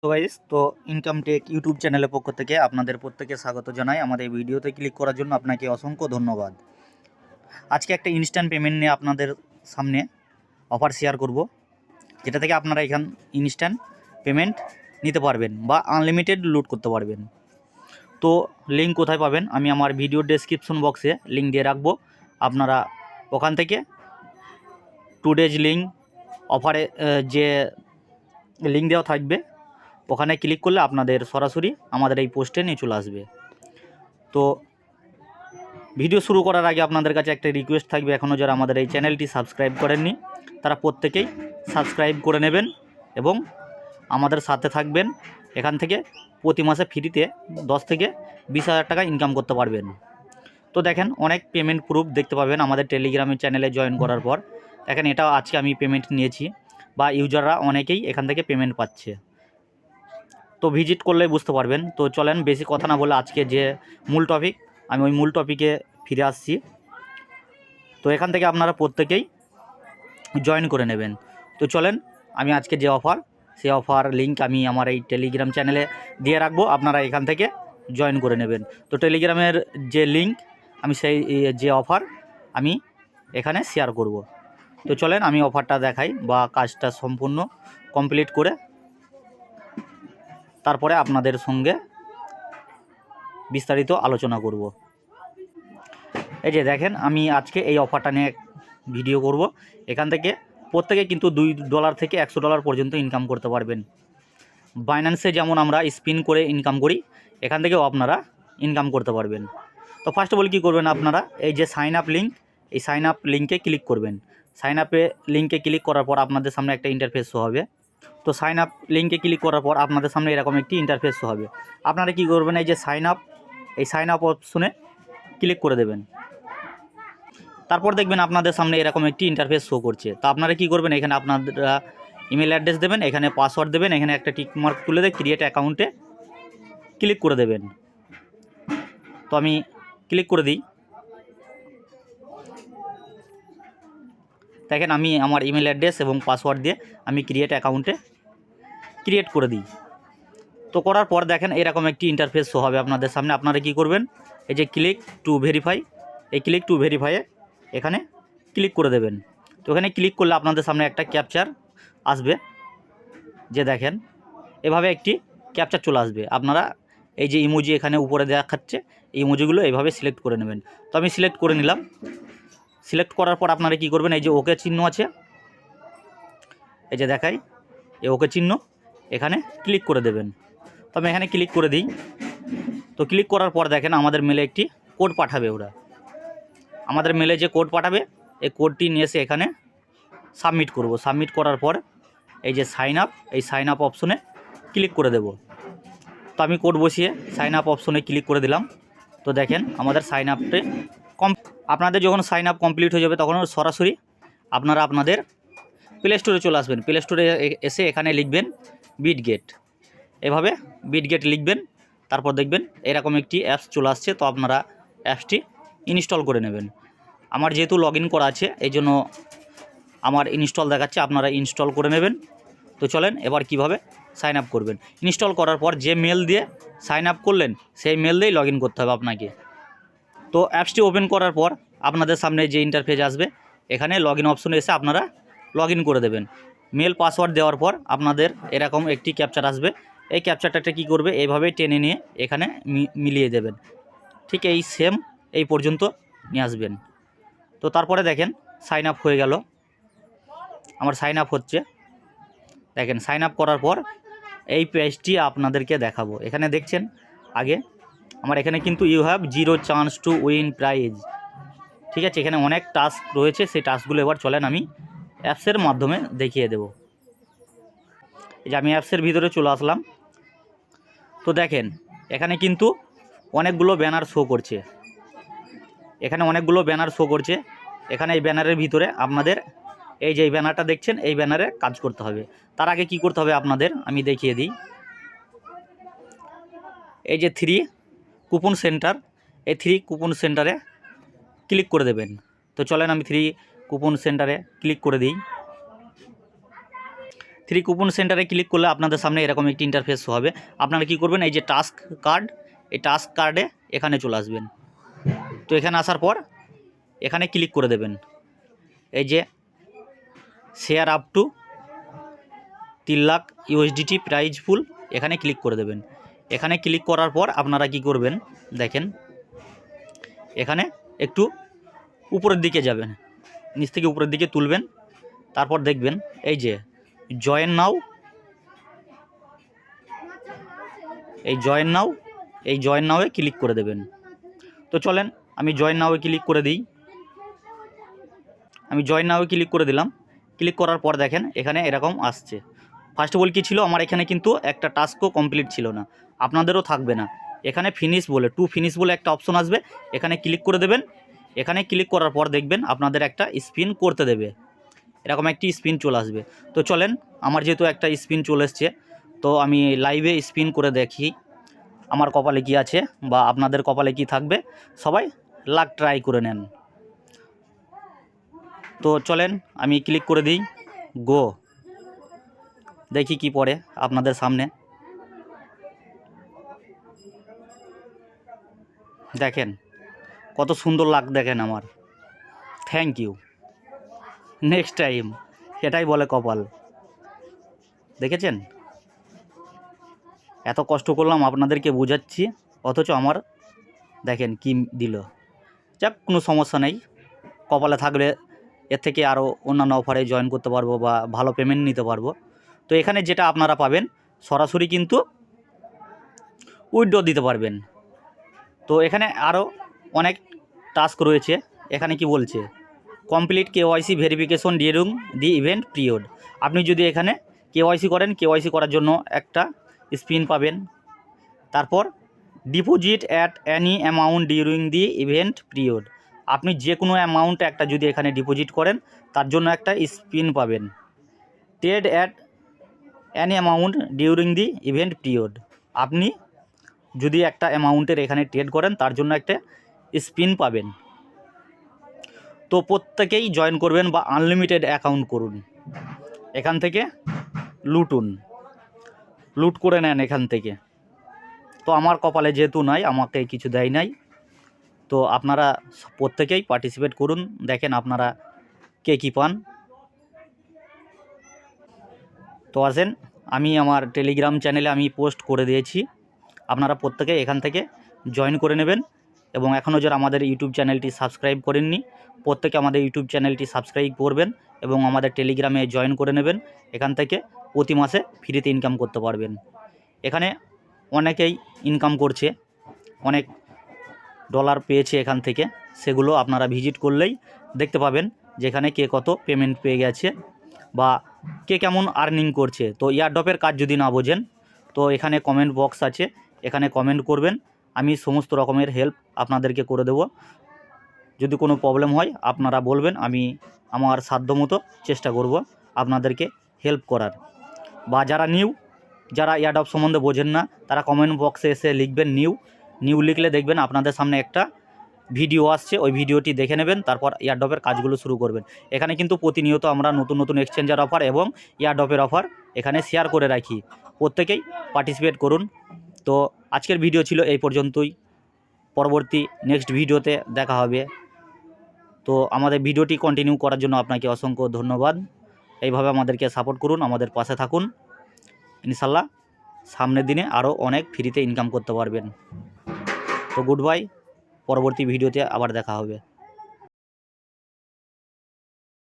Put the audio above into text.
তো গাইস, তো income take YouTube চ্যানেলের পক্ষ থেকে আপনাদের প্রত্যেকে স্বাগত জানাই। আমাদের ভিডিওতে ক্লিক করার জন্য আপনাকে অসংখ্য ধন্যবাদ। আজকে একটা ইনস্ট্যান্ট পেমেন্ট নিয়ে আপনাদের সামনে অফার শেয়ার করব, যেটা থেকে আপনারা এখান ইনস্ট্যান্ট পেমেন্ট নিতে পারবেন বা আনলিমিটেড লুট করতে পারবেন। তো লিঙ্ক কোথায় পাবেন? আমি আমার ভিডিও ডেসক্রিপশন বক্সে লিঙ্ক দিয়ে রাখবো। আপনারা ওখান থেকে 2 ডেজ লিঙ্ক অফারে যে লিঙ্ক দেওয়া থাকবে ওখানে ক্লিক করলে আপনাদের সরাসরি আমাদের এই পোস্টে নিয়ে চলে আসবে। তো ভিডিও শুরু করার আগে আপনাদের কাছে একটা রিকোয়েস্ট থাকবে, এখনও যারা আমাদের এই চ্যানেলটি সাবস্ক্রাইব করেননি তারা প্রত্যেকেই সাবস্ক্রাইব করে নেবেন এবং আমাদের সাথে থাকবেন। এখান থেকে প্রতি মাসে ফ্রিতে 10 থেকে 20,000 টাকা ইনকাম করতে পারবেন। তো দেখেন, অনেক পেমেন্ট প্রুফ দেখতে পাবেন আমাদের টেলিগ্রামের চ্যানেলে জয়েন করার পর। দেখেন, এটা আজকে আমি পেমেন্ট নিয়েছি বা ইউজাররা অনেকেই এখান থেকে পেমেন্ট পাচ্ছে। তো ভিজিট করলে বুঝতে পারবেন। তো চলেন বেশি কথা না বলে আজকে যে মূল টপিক, আমি ওই মূল টপিকে ফিরে আসছি। তো এখান থেকে আপনারা প্রত্যেকেই জয়েন করে নেবেন। তো চলেন, আমি আজকে যে অফার, সেই অফার লিঙ্ক আমি আমার এই টেলিগ্রাম চ্যানেলে দিয়ে রাখবো, আপনারা এখান থেকে জয়েন করে নেবেন। তো টেলিগ্রামের যে লিঙ্ক, আমি সেই যে অফার আমি এখানে শেয়ার করব। তো চলেন আমি অফারটা দেখাই বা কাজটা সম্পূর্ণ কমপ্লিট করে তারপরে আপনাদের সঙ্গে বিস্তারিত আলোচনা করব। এই যে দেখেন, আমি আজকে এই অফারটা নিয়ে ভিডিও করব। এখান থেকে প্রত্যেকে কিন্তু $2 থেকে $100 পর্যন্ত ইনকাম করতে পারবেন। বাইন্যান্সে যেমন আমরা স্পিন করে ইনকাম করি, এখান থেকেও আপনারা ইনকাম করতে পারবেন। তো ফার্স্ট অফ অল কী করবেন, আপনারা এই যে সাইন আপ লিঙ্ক, এই সাইন আপ লিঙ্কে ক্লিক করবেন। সাইন আপে লিঙ্কে ক্লিক করার পর আপনাদের সামনে একটা ইন্টারফেস শো হবে। তো সাইন আপ লিঙ্কে ক্লিক করার পর আপনাদের সামনে এরকম একটি ইন্টারফেস শো হবে। আপনারা কী করবেন, এই যে সাইন আপ, এই সাইন আপ অপশনে ক্লিক করে দেবেন। তারপর দেখবেন আপনাদের সামনে এরকম একটি ইন্টারফেস শো করছে। তো আপনারা কী করবেন, এখানে আপনারা ইমেল অ্যাড্রেস দেবেন, এখানে পাসওয়ার্ড দেবেন, এখানে একটা টিক মার্ক তুলে দিয়ে ক্রিয়েট অ্যাকাউন্টে ক্লিক করে দেবেন। তো আমি ক্লিক করে দিই। দেখেন, আমি আমার ইমেল অ্যাড্রেস এবং পাসওয়ার্ড দিয়ে আমি ক্রিয়েট অ্যাকাউন্টে ক্রিয়েট করে দিই। তো করার পর দেখেন এরকম একটি ইন্টারফেস শো হবে আপনাদের সামনে। আপনারা কী করবেন, এই যে ক্লিক টু ভেরিফাই, এই ক্লিক টু ভেরিফাইয়ে এখানে ক্লিক করে দেবেন। তো এখানে ক্লিক করলে আপনাদের সামনে একটা ক্যাপচার আসবে, যে দেখেন এভাবে একটি ক্যাপচার চলে আসবে। আপনারা এই যে ইমোজি এখানে উপরে দেখাচ্ছে, এই ইমোজিগুলো এইভাবে সিলেক্ট করে নেবেন। তো আমি সিলেক্ট করে নিলাম। সিলেক্ট করার পর আপনারা কী করবেন, এই যে ওকে চিহ্ন আছে, এই যে দেখাই এই ওকে চিহ্ন, এখানে ক্লিক করে দেবেন। তো আমি এখানে ক্লিক করে দিই। তো ক্লিক করার পর দেখেন আমাদের মেলে একটি কোড পাঠাবে। ওরা আমাদের মেলে যে কোড পাঠাবে, এই কোডটি নিয়ে এসে এখানে সাবমিট করব। সাবমিট করার পর এই যে সাইন আপ, এই সাইন আপ অপশনে ক্লিক করে দেব। তো আমি কোড বসিয়ে সাইন আপ অপশনে ক্লিক করে দিলাম। তো দেখেন আমাদের সাইন আপটি আপনাদের যখন সাইন আপ কমপ্লিট হয়ে যাবে তখন সরাসরি আপনারা আপনাদের প্লে স্টোরে চলে আসবেন। প্লে স্টোরে এসে এখানে লিখবেন বিটগেট, এভাবে বিটগেট লিখবেন। তারপর দেখবেন এরকম একটি অ্যাপস চলে আসছে। তো আপনারা অ্যাপসটি ইনস্টল করে নেবেন। আমার যেহেতু লগ ইন করা আছে এই জন্য আমার ইনস্টল দেখাচ্ছে, আপনারা ইনস্টল করে নেবেন। তো চলেন এবার কিভাবে সাইন আপ করবেন। ইনস্টল করার পর যে মেল দিয়ে সাইন আপ করলেন সেই মেল দিয়েই লগ ইন করতে হবে আপনাকে। তো অ্যাপসটি ওপেন করার পর আপনাদের সামনে যে ইন্টারফেস আসবে, এখানে লগ ইন অপশনে এসে আপনারা লগ ইন করে দেবেন। মেল পাসওয়ার্ড দেওয়ার পর আপনাদের এরকম একটি ক্যাপচার আসবে। এই ক্যাপচারটা কী করবে, এইভাবে টেনে নিয়ে এখানে মিলিয়ে দেবেন। ঠিক এই সেম এই পর্যন্ত নিয়ে আসবেন। তো তারপরে দেখেন সাইন আপ হয়ে গেল, আমার সাইন আপ হচ্ছে। দেখেন সাইন আপ করার পর এই পেজটি আপনাদেরকে দেখাবো। এখানে দেখছেন আগে আমার এখানে কিন্তু you have 0 chance to win prize, ঠিক আছে। এখানে অনেক টাস্ক রয়েছে, সেই টাস্কগুলো এবার চলেন আমি অ্যাপসের মাধ্যমে দেখিয়ে দেব। এই যে আমি অ্যাপসের ভিতরে চলে আসলাম। তো দেখেন এখানে কিন্তু অনেকগুলো ব্যানার শো করছে, এখানে অনেকগুলো ব্যানার শো করছে। এখানে এই ব্যানারের ভিতরে আপনাদের এই যে ব্যানারটা দেখছেন, এই ব্যানারে কাজ করতে হবে। তার আগে কি করতে হবে আপনাদের আমি দেখিয়ে দিই। এই যে 3 কুপন সেন্টার, এই 3 কুপন সেন্টারে ক্লিক করে দেবেন। তো চলেন আমি 3 কুপন সেন্টারে ক্লিক করে দিই। 3 কুপন সেন্টারে ক্লিক করলে আপনাদের সামনে এরকম একটি ইন্টারফেস হবে। আপনারা কি করবেন, এই যে টাস্ক কার্ড, এই টাস্ক কার্ডে এখানে চলে আসবেন। তো এখানে আসার পর এখানে ক্লিক করে দেবেন। এই যে share up to 3 lakh USDT prize pool, এখানে ক্লিক করে দেবেন। এখানে ক্লিক করার পর আপনারা কি করবেন দেখেন, এখানে একটু উপরের দিকে যাবেন, নিচ থেকে উপরের দিকে তুলবেন। তারপর দেখবেন এই যে জয়েন নাও, এই জয়েন নাওয়ে ক্লিক করে দেবেন। তো চলেন আমি জয়েন নাওয়ে ক্লিক করে দিই। আমি জয়েন নাওয়ে ক্লিক করে দিলাম। ক্লিক করার পর দেখেন এখানে এরকম আসছে। ফার্স্ট অফ অল কী ছিল, আমার এখানে কিন্তু একটা টাস্কও কমপ্লিট ছিল না, আপনাদেরও থাকবে না। এখানে ফিনিশ বলে, টু ফিনিশ বলে একটা অপশন আসবে, এখানে ক্লিক করে দেবেন। এখানে ক্লিক করার পর দেখবেন আপনাদের একটা স্পিন করতে দেবে, এরকম একটি স্পিন চলে আসবে। তো চলেন, আমার যেহেতু একটা স্পিন চলে এসছে, তো আমি লাইভে স্পিন করে দেখি আমার কপালে কি আছে বা আপনাদের কপালে কি থাকবে। সবাই লাক ট্রাই করে নেন। তো চলেন আমি ক্লিক করে দিই, গো, দেখি কি পড়ে আপনাদের সামনে। দেখেন কত সুন্দর লাক, দেখেন আমার। থ্যাংক ইউ, নেক্সট টাইম, এটাই বলে কপাল। দেখেছেন, এত কষ্ট করলাম আপনাদেরকে বোঝাচ্ছি, অথচ আমার দেখেন কি দিল। যাক, কোনো সমস্যা নেই, কপালে থাকলে এর থেকে আরও অন্যান্য অফারে জয়েন করতে পারবো বা ভালো পেমেন্ট নিতে পারবো। তো এখানে যেটা আপনারা পাবেন, সরাসরি কিন্তু উইথড্র দিতে পারবেন। তো এখানে আরও অনেক টাস্ক রয়েছে। এখানে কি বলছে, complete KYC verification during the event period. আপনি যদি এখানে KYC করেন, KYC করার জন্য একটা স্পিন পাবেন। তারপর deposit at any amount during the event period, আপনি যে কোনো অ্যামাউন্ট একটা যদি এখানে ডিপোজিট করেন তার জন্য একটা স্পিন পাবেন। Trade at any amount during the event period, আপনি যদি একটা অ্যামাউন্টের এখানে ট্রেড করেন তার জন্য একটা স্পিন পাবেন। তো প্রত্যেকেই জয়েন করবেন বা আনলিমিটেড অ্যাকাউন্ট করুন, এখান থেকে লুট করে নেন এখান থেকে। তো আমার কপালে যেহেতু নাই, আমাকে কিছু দেয় নাই, তো আপনারা প্রত্যেকেই পার্টিসিপেট করুন, দেখেন আপনারা কে কী পান। তো আসেন, আমি আমার টেলিগ্রাম চ্যানেলে আমি পোস্ট করে দিয়েছি, আপনারা প্রত্যেকে এখান থেকে জয়েন করে নেবেন। এবং এখনও যারা আমাদের ইউটিউব চ্যানেলটি সাবস্ক্রাইব করেননি, প্রত্যেকে আমাদের ইউটিউব চ্যানেলটি সাবস্ক্রাইব করবেন এবং আমাদের টেলিগ্রামে জয়েন করে নেবেন। এখান থেকে প্রতি মাসে ফ্রিতে ইনকাম করতে পারবেন। এখানে অনেকেই ইনকাম করছে, অনেক ডলার পেয়েছে এখান থেকে, সেগুলো আপনারা ভিজিট করলেই দেখতে পাবেন যেখানে কে কত পেমেন্ট পেয়ে গেছে বা কে কেমন আর্নিং করছে। তো এয়ারড্রপের কাজ যদি না বোঝেন, তো এখানে কমেন্ট বক্স আছে, এখানে কমেন্ট করবেন, আমি সমস্ত রকমের হেল্প আপনাদেরকে করে দেব। যদি কোনো প্রবলেম হয় আপনারা বলবেন, আমি আমার সাধ্যমতো চেষ্টা করব আপনাদেরকে হেল্প করার। বা যারা এয়ারড্রপ সম্বন্ধে বোঝেন না, তারা কমেন্ট বক্সে এসে লিখবেন নিউ লিখলে দেখবেন আপনাদের সামনে একটা ভিডিও আসছে, ওই ভিডিওটি দেখে নেবেন, তারপর এয়ারড্রপের কাজগুলো শুরু করবেন। এখানে কিন্তু প্রতিনিয়ত আমরা নতুন নতুন এক্সচেঞ্জার অফার এবং এয়ারড্রপের অফার এখানে শেয়ার করে রাখি, প্রত্যেকেই পার্টিসিপেট করুন। তো আজকের ভিডিও ছিল এই পর্যন্তই, পরবর্তী নেক্সট ভিডিওতে দেখা হবে। তো আমাদের ভিডিওটি কন্টিনিউ করার জন্য আপনাকে অসংখ্য ধন্যবাদ। এইভাবে আমাদেরকে সাপোর্ট করুন, আমাদের পাশে থাকুন, ইনশাল্লাহ সামনের দিনে আরও অনেক ফ্রিতে ইনকাম করতে পারবেন। তো গুড বাই, পরবর্তী ভিডিওতে আবার দেখা হবে।